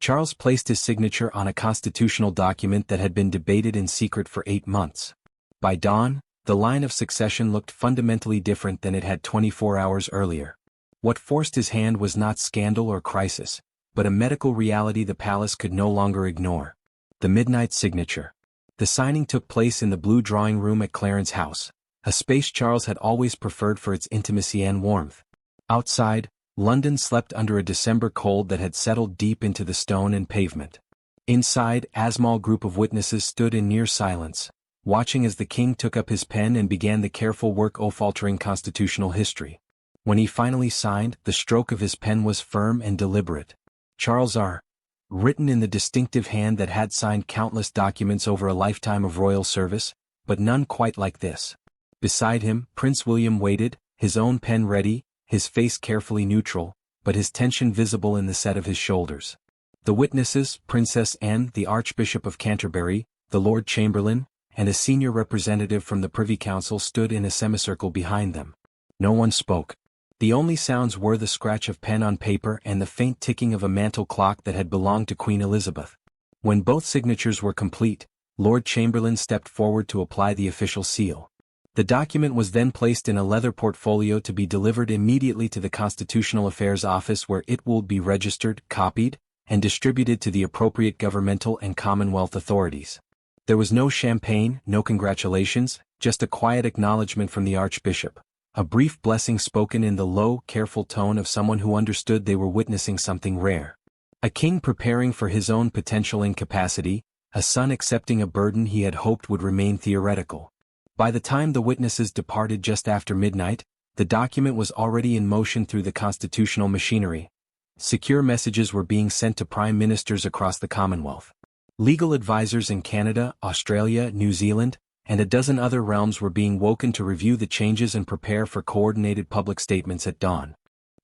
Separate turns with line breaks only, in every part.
Charles placed his signature on a constitutional document that had been debated in secret for 8 months. By dawn, the line of succession looked fundamentally different than it had 24 hours earlier. What forced his hand was not scandal or crisis, but a medical reality the palace could no longer ignore. The midnight signature. The signing took place in the blue drawing room at Clarence House, a space Charles had always preferred for its intimacy and warmth. Outside, London slept under a December cold that had settled deep into the stone and pavement. Inside, a small group of witnesses stood in near silence, watching as the king took up his pen and began the careful work of altering constitutional history. When he finally signed, the stroke of his pen was firm and deliberate. Charles R. Written in the distinctive hand that had signed countless documents over a lifetime of royal service, but none quite like this. Beside him, Prince William waited, his own pen ready, his face carefully neutral, but his tension visible in the set of his shoulders. The witnesses, Princess Anne, the Archbishop of Canterbury, the Lord Chamberlain, and a senior representative from the Privy Council stood in a semicircle behind them. No one spoke. The only sounds were the scratch of pen on paper and the faint ticking of a mantel clock that had belonged to Queen Elizabeth. When both signatures were complete, Lord Chamberlain stepped forward to apply the official seal. The document was then placed in a leather portfolio to be delivered immediately to the Constitutional Affairs Office, where it would be registered, copied, and distributed to the appropriate governmental and Commonwealth authorities. There was no champagne, no congratulations, just a quiet acknowledgement from the Archbishop, a brief blessing spoken in the low, careful tone of someone who understood they were witnessing something rare. A king preparing for his own potential incapacity, a son accepting a burden he had hoped would remain theoretical. By the time the witnesses departed just after midnight, the document was already in motion through the constitutional machinery. Secure messages were being sent to prime ministers across the Commonwealth. Legal advisors in Canada, Australia, New Zealand, and a dozen other realms were being woken to review the changes and prepare for coordinated public statements at dawn.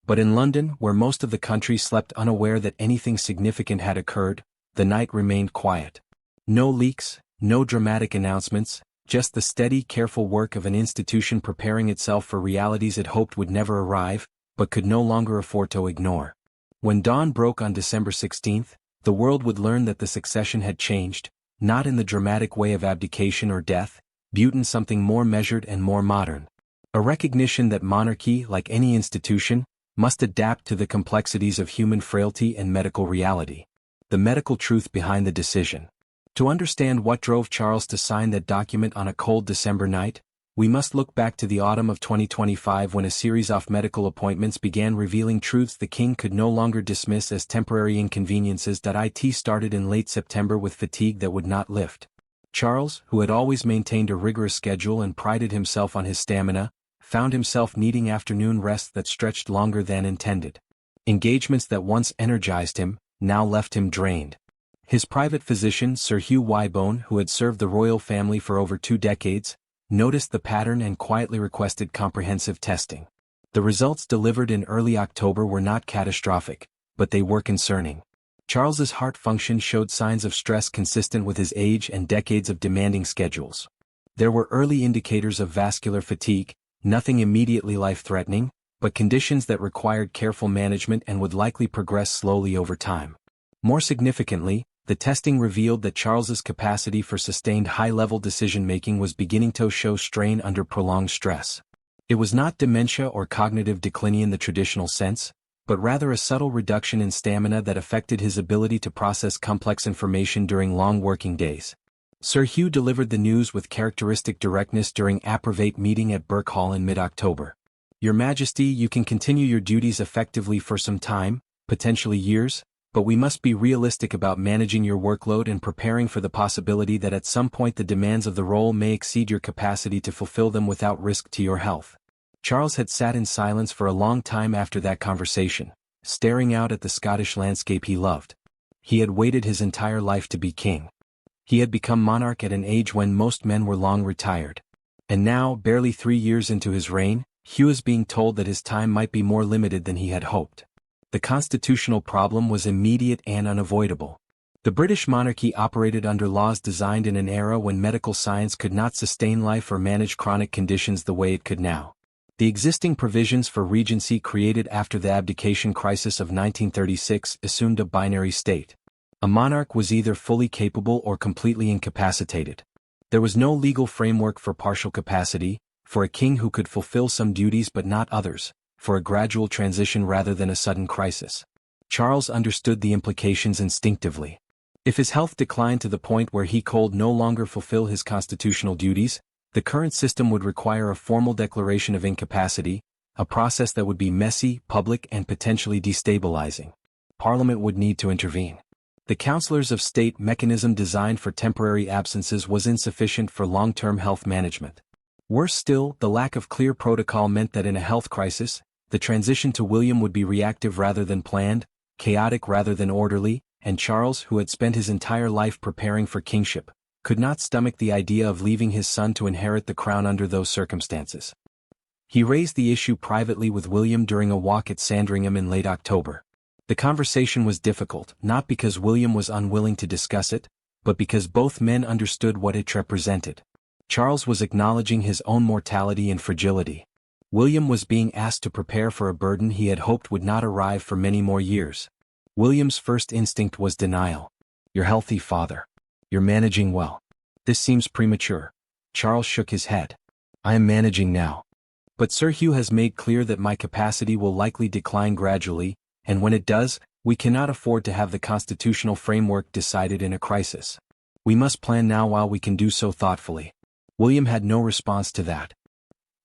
But in London, where most of the country slept unaware that anything significant had occurred, the night remained quiet. No leaks, no dramatic announcements, just the steady, careful work of an institution preparing itself for realities it hoped would never arrive, but could no longer afford to ignore. When dawn broke on December 16th, the world would learn that the succession had changed, not in the dramatic way of abdication or death, but in something more measured and more modern. A recognition that monarchy, like any institution, must adapt to the complexities of human frailty and medical reality. The medical truth behind the decision. To understand what drove Charles to sign that document on a cold December night, we must look back to the autumn of 2025, when a series of medical appointments began revealing truths the king could no longer dismiss as temporary inconveniences. It started in late September with fatigue that would not lift. Charles, who had always maintained a rigorous schedule and prided himself on his stamina, found himself needing afternoon rest that stretched longer than intended. Engagements that once energized him, now left him drained. His private physician, Sir Hugh Wybone, who had served the royal family for over 2 decades, noticed the pattern and quietly requested comprehensive testing. The results delivered in early October were not catastrophic, but they were concerning. Charles's heart function showed signs of stress consistent with his age and decades of demanding schedules. There were early indicators of vascular fatigue, nothing immediately life-threatening, but conditions that required careful management and would likely progress slowly over time. More significantly, the testing revealed that Charles's capacity for sustained high-level decision-making was beginning to show strain under prolonged stress. It was not dementia or cognitive decline in the traditional sense, but rather a subtle reduction in stamina that affected his ability to process complex information during long working days. Sir Hugh delivered the news with characteristic directness during a private meeting at Birk Hall in mid-October. "Your Majesty, you can continue your duties effectively for some time, potentially years, but we must be realistic about managing your workload and preparing for the possibility that at some point the demands of the role may exceed your capacity to fulfill them without risk to your health." Charles had sat in silence for a long time after that conversation, staring out at the Scottish landscape he loved. He had waited his entire life to be king. He had become monarch at an age when most men were long retired. And now, barely 3 years into his reign, Hugh is being told that his time might be more limited than he had hoped. The constitutional problem was immediate and unavoidable. The British monarchy operated under laws designed in an era when medical science could not sustain life or manage chronic conditions the way it could now. The existing provisions for regency created after the abdication crisis of 1936 assumed a binary state. A monarch was either fully capable or completely incapacitated. There was no legal framework for partial capacity, for a king who could fulfill some duties but not others, for a gradual transition rather than a sudden crisis. Charles understood the implications instinctively. If his health declined to the point where he could no longer fulfill his constitutional duties, the current system would require a formal declaration of incapacity, a process that would be messy, public, and potentially destabilizing. Parliament would need to intervene. The Councillors of State mechanism designed for temporary absences was insufficient for long-term health management. Worse still, the lack of clear protocol meant that in a health crisis, the transition to William would be reactive rather than planned, chaotic rather than orderly, and Charles, who had spent his entire life preparing for kingship, could not stomach the idea of leaving his son to inherit the crown under those circumstances. He raised the issue privately with William during a walk at Sandringham in late October. The conversation was difficult, not because William was unwilling to discuss it, but because both men understood what it represented. Charles was acknowledging his own mortality and fragility. William was being asked to prepare for a burden he had hoped would not arrive for many more years. William's first instinct was denial. "You're healthy, father. You're managing well. This seems premature." Charles shook his head. "I am managing now. But Sir Hugh has made clear that my capacity will likely decline gradually, and when it does, we cannot afford to have the constitutional framework decided in a crisis. We must plan now while we can do so thoughtfully." William had no response to that.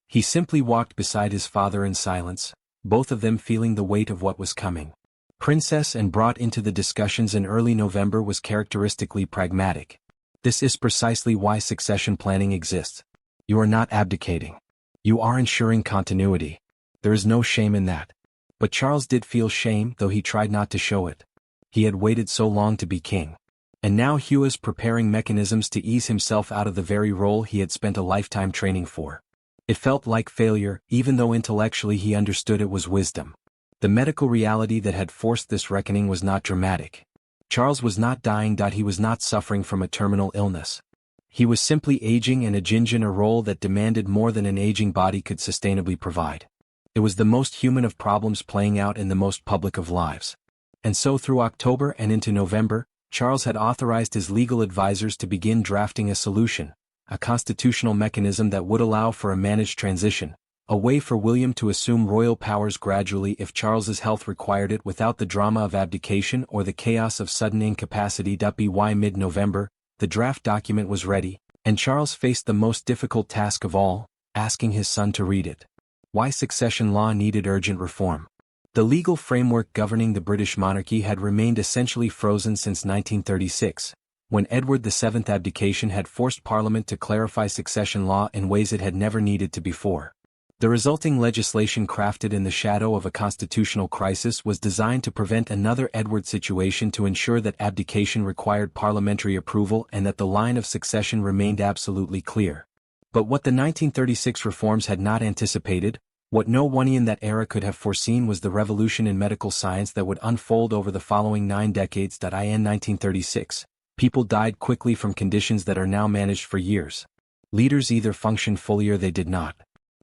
He simply walked beside his father in silence, both of them feeling the weight of what was coming. Princess and brought into the discussions in early November was characteristically pragmatic. "This is precisely why succession planning exists. You are not abdicating. You are ensuring continuity. There is no shame in that." But Charles did feel shame, though he tried not to show it. He had waited so long to be king. And now Hugh was preparing mechanisms to ease himself out of the very role he had spent a lifetime training for. It felt like failure, even though intellectually he understood it was wisdom. The medical reality that had forced this reckoning was not dramatic. Charles was not dying. He was not suffering from a terminal illness. He was simply aging and aging in a role that demanded more than an aging body could sustainably provide. It was the most human of problems playing out in the most public of lives. And so through October and into November, Charles had authorized his legal advisors to begin drafting a solution, a constitutional mechanism that would allow for a managed transition, a way for William to assume royal powers gradually if Charles's health required it without the drama of abdication or the chaos of sudden incapacity. By mid-November, the draft document was ready, and Charles faced the most difficult task of all, asking his son to read it. Why succession law needed urgent reform. The legal framework governing the British monarchy had remained essentially frozen since 1936, when Edward VII's abdication had forced Parliament to clarify succession law in ways it had never needed to before. The resulting legislation, crafted in the shadow of a constitutional crisis, was designed to prevent another Edward situation, to ensure that abdication required parliamentary approval and that the line of succession remained absolutely clear. But what the 1936 reforms had not anticipated, what no one in that era could have foreseen, was the revolution in medical science that would unfold over the following 9 decades. In 1936, people died quickly from conditions that are now managed for years. Leaders either functioned fully or they did not.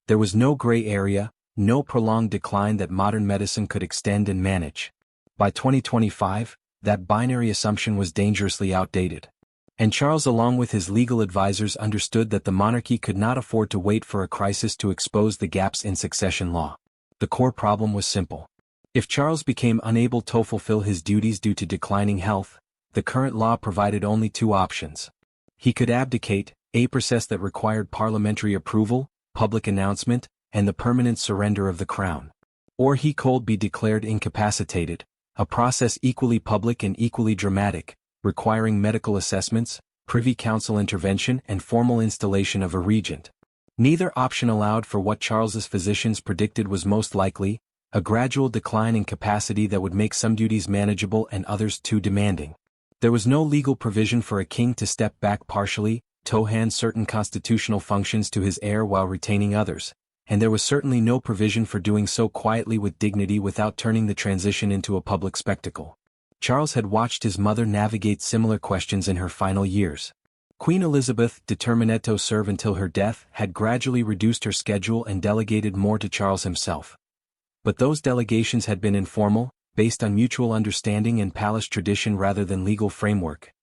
There was no gray area, no prolonged decline that modern medicine could extend and manage. By 2025, that binary assumption was dangerously outdated. And Charles, along with his legal advisors, understood that the monarchy could not afford to wait for a crisis to expose the gaps in succession law. The core problem was simple. If Charles became unable to fulfill his duties due to declining health, the current law provided only 2 options. He could abdicate, a process that required parliamentary approval, public announcement, and the permanent surrender of the crown. Or he could be declared incapacitated, a process equally public and equally dramatic, requiring medical assessments, Privy Council intervention, and formal installation of a regent. Neither option allowed for what Charles's physicians predicted was most likely, a gradual decline in capacity that would make some duties manageable and others too demanding. There was no legal provision for a king to step back partially, to hand certain constitutional functions to his heir while retaining others, and there was certainly no provision for doing so quietly with dignity without turning the transition into a public spectacle. Charles had watched his mother navigate similar questions in her final years. Queen Elizabeth, determined to serve until her death, had gradually reduced her schedule and delegated more to Charles himself. But those delegations had been informal, based on mutual understanding and palace tradition rather than legal framework.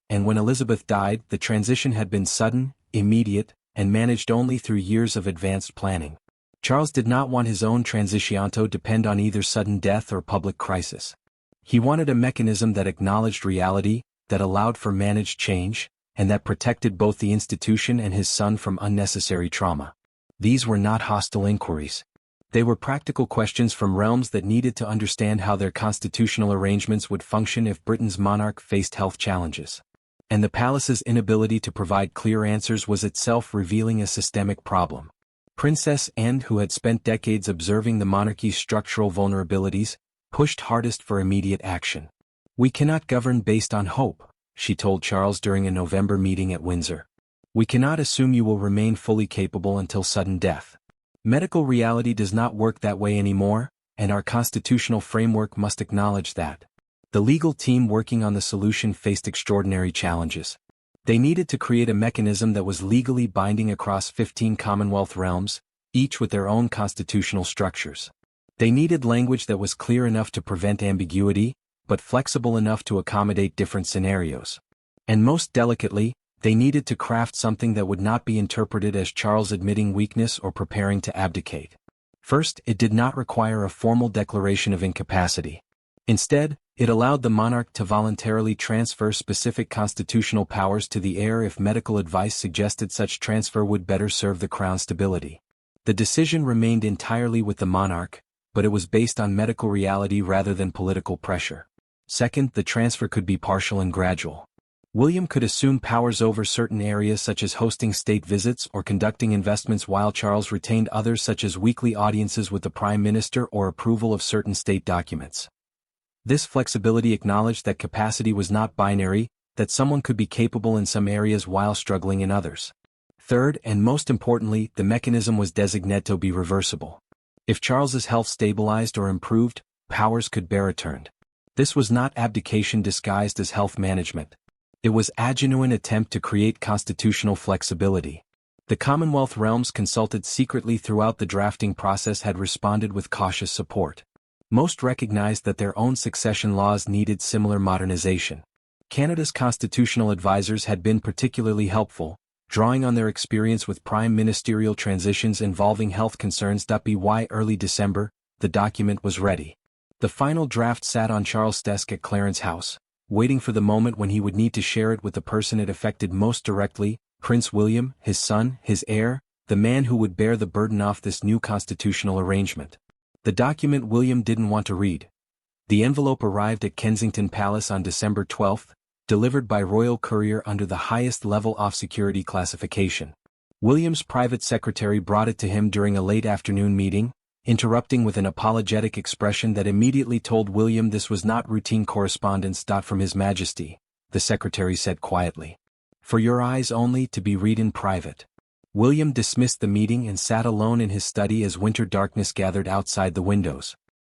And when Elizabeth died, the transition had been sudden, immediate, and managed only through years of advanced planning. Charles did not want his own transicianto depend on either sudden death or public crisis. He wanted a mechanism that acknowledged reality, that allowed for managed change, and that protected both the institution and his son from unnecessary trauma. These were not hostile inquiries. They were practical questions from realms that needed to understand how their constitutional arrangements would function if Britain's monarch faced health challenges. And the palace's inability to provide clear answers was itself revealing a systemic problem. Princess Anne, who had spent decades observing the monarchy's structural vulnerabilities, pushed hardest for immediate action. "We cannot govern based on hope," she told Charles during a November meeting at Windsor. "We cannot assume you will remain fully capable until sudden death. Medical reality does not work that way anymore, and our constitutional framework must acknowledge that." The legal team working on the solution faced extraordinary challenges. They needed to create a mechanism that was legally binding across 15 Commonwealth realms, each with their own constitutional structures. They needed language that was clear enough to prevent ambiguity, but flexible enough to accommodate different scenarios. And most delicately, they needed to craft something that would not be interpreted as Charles admitting weakness or preparing to abdicate. First, it did not require a formal declaration of incapacity. Instead, it allowed the monarch to voluntarily transfer specific constitutional powers to the heir if medical advice suggested such transfer would better serve the crown's stability. The decision remained entirely with the monarch, but it was based on medical reality rather than political pressure. Second, the transfer could be partial and gradual. William could assume powers over certain areas such as hosting state visits or conducting investments while Charles retained others such as weekly audiences with the Prime Minister or approval of certain state documents. This flexibility acknowledged that capacity was not binary, that someone could be capable in some areas while struggling in others. Third, and most importantly, the mechanism was designated to be reversible. If Charles's health stabilized or improved, powers could be returned. This was not abdication disguised as health management. It was a genuine attempt to create constitutional flexibility. The Commonwealth realms consulted secretly throughout the drafting process had responded with cautious support. Most recognized that their own succession laws needed similar modernization. Canada's constitutional advisors had been particularly helpful, drawing on their experience with prime ministerial transitions involving health concerns. By early December, the document was ready. The final draft sat on Charles' desk at Clarence House, waiting for the moment when he would need to share it with the person it affected most directly, Prince William, his son, his heir, the man who would bear the burden off this new constitutional arrangement. The document William didn't want to read. The envelope arrived at Kensington Palace on December 12, delivered by royal courier under the highest level of security classification. William's private secretary brought it to him during a late afternoon meeting, interrupting with an apologetic expression that immediately told William this was not routine correspondence. From His Majesty, the secretary said quietly. "For your eyes only, to be read in private." William dismissed the meeting and sat alone in his study as winter darkness gathered outside the windows.